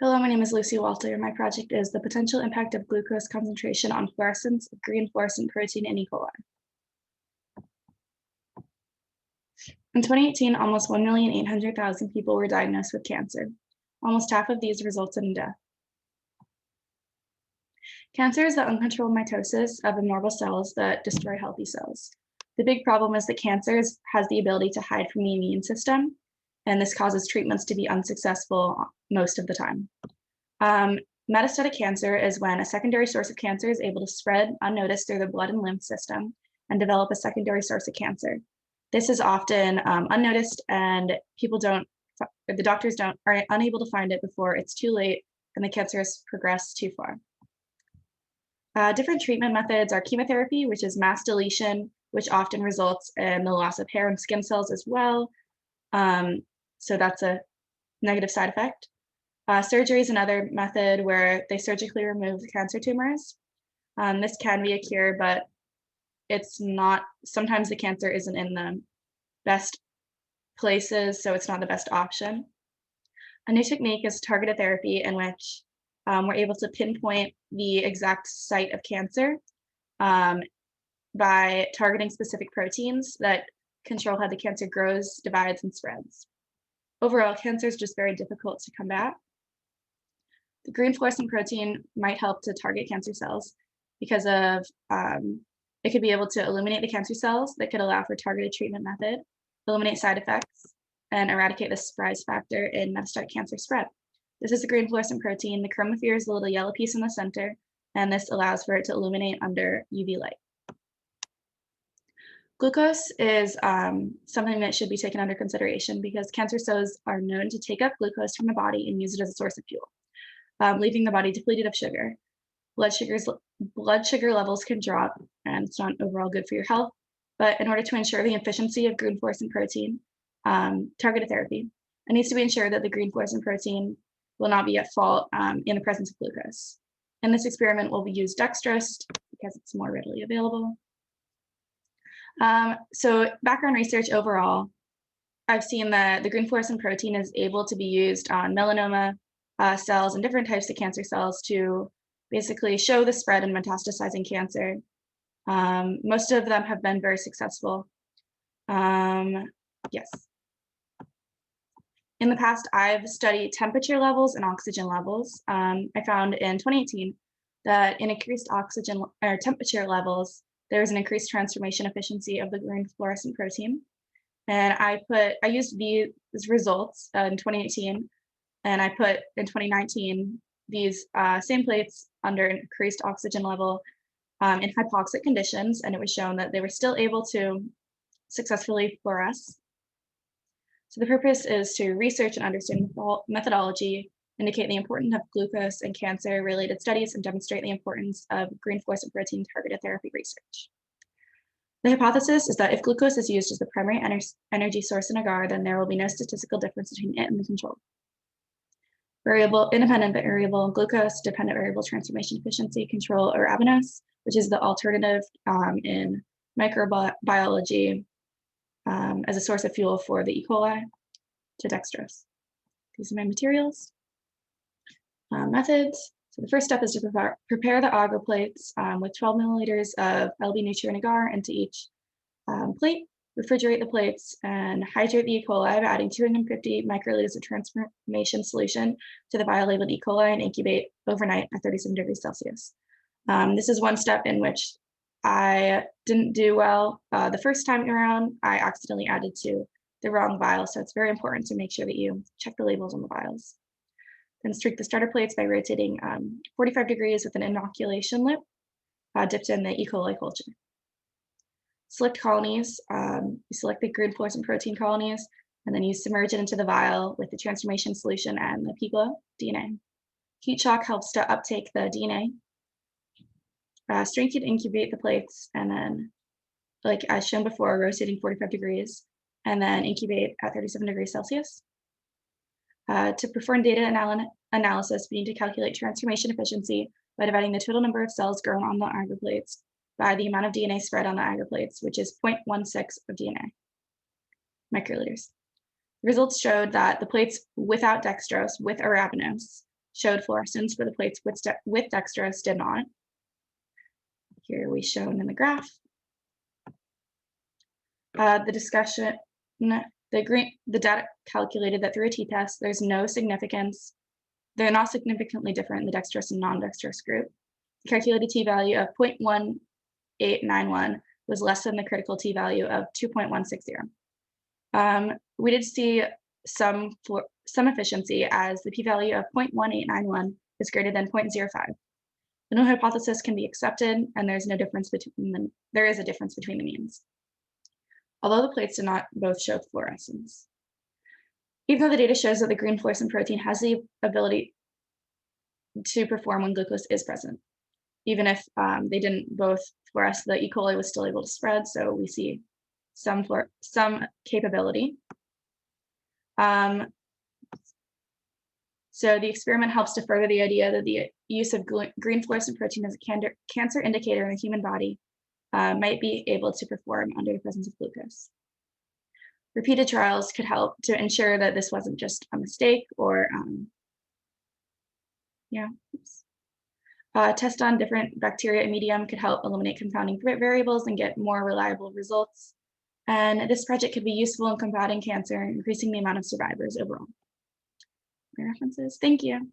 Hello, my name is Lucy Walter. My project is the potential impact of glucose concentration on fluorescence of green fluorescent protein in E. coli. In 2018, almost 1,800,000 people were diagnosed with cancer. Almost half of these resulted in death. Cancer is the uncontrolled mitosis of abnormal cells that destroy healthy cells. The big problem is that cancer has the ability to hide from the immune system, and this causes treatments to be unsuccessful most of the time. Metastatic cancer is when a secondary source of cancer is able to spread unnoticed through the blood and lymph system and develop a secondary source of cancer. This is often unnoticed, and the doctors are unable to find it before it's too late and the cancer has progressed too far. Different treatment methods are chemotherapy, which is mass deletion, which often results in the loss of hair and skin cells as well. So that's a negative side effect. Surgery is another method where they surgically remove the cancer tumors. This can be a cure, but it's not, sometimes the cancer isn't in the best places, so it's not the best option. A new technique is targeted therapy, in which we're able to pinpoint the exact site of cancer by targeting specific proteins that control how the cancer grows, divides, and spreads. Overall, cancer is just very difficult to combat. The green fluorescent protein might help to target cancer cells because of it could be able to eliminate the cancer cells that could allow for targeted treatment method, eliminate side effects, and eradicate the surprise factor in metastatic cancer spread. This is the green fluorescent protein. The chromophore is the little yellow piece in the center, and this allows for it to illuminate under UV light. Glucose is something that should be taken under consideration because cancer cells are known to take up glucose from the body and use it as a source of fuel, leaving the body depleted of sugar. Blood sugar levels can drop, and it's not overall good for your health. But in order to ensure the efficiency of green fluorescent protein, targeted therapy, it needs to be ensured that the green fluorescent protein will not be at fault in the presence of glucose. In this experiment, we'll use dextrose because it's more readily available. So background research overall, I've seen that the green fluorescent protein is able to be used on melanoma cells and different types of cancer cells to basically show the spread and metastasizing cancer. Most of them have been very successful. Yes. In the past, I've studied temperature levels and oxygen levels. I found in 2018 that in increased oxygen or temperature levels, there was an increased transformation efficiency of the green fluorescent protein. And I used these results in 2018, and I put in 2019 these same plates under increased oxygen level in hypoxic conditions, and it was shown that they were still able to successfully fluoresce. So the purpose is to research and understand methodology, indicate the importance of glucose and cancer-related studies, and demonstrate the importance of green fluorescent protein targeted therapy research. The hypothesis is that if glucose is used as the primary energy source in agar, then there will be no statistical difference between it and the control. Independent variable, glucose-dependent variable transformation efficiency control, or ABNOS, which is the alternative in microbiology as a source of fuel for the E. coli to dextrose. These are my materials. Methods. So the first step is to prepare the agar plates with 12 milliliters of LB nutrient agar into each plate. Refrigerate the plates and hydrate the E. coli by adding 250 microliters of transformation solution to the vial labeled E. coli and incubate overnight at 37 degrees Celsius. This is one step in which I didn't do well. The first time around, I accidentally added to the wrong vial, so it's very important to make sure that you check the labels on the vials. Then streak the starter plates by rotating 45 degrees with an inoculation loop dipped in the E. coli culture. Select colonies. You select the green fluorescent protein colonies, and then you submerge it into the vial with the transformation solution and the piglo DNA. Heat shock helps to uptake the DNA. Strength and incubate the plates, and then, like as shown before, rotating 45 degrees, and then incubate at 37 degrees Celsius. To perform data analysis, we need to calculate transformation efficiency by dividing the total number of cells grown on the agar plates by the amount of DNA spread on the agar plates, which is 0.16 of DNA, microliters. The results showed that the plates without dextrose, with arabinose, showed fluorescence, but the plates with dextrose did not. Here we shown in the graph. The discussion, the data calculated that through a t-test, there's no significance. They're not significantly different in the dextrose and non-dextrose group. The calculated t-value of 0.1891 was less than the critical t-value of 2.160. We did see some efficiency as the p-value of 0.1891 is greater than 0.05. The null hypothesis can be accepted, and there is a difference between the means, although the plates did not both show fluorescence. Even though the data shows that the green fluorescent protein has the ability to perform when glucose is present, even if they didn't both fluoresce, the E. coli was still able to spread, so we see some capability. So the experiment helps to further the idea that the use of green fluorescent protein as a cancer indicator in the human body might be able to perform under the presence of glucose. Repeated trials could help to ensure that this wasn't just a mistake or, test on different bacteria and medium could help eliminate confounding variables and get more reliable results. And this project could be useful in combating cancer, increasing the amount of survivors overall. My references, thank you.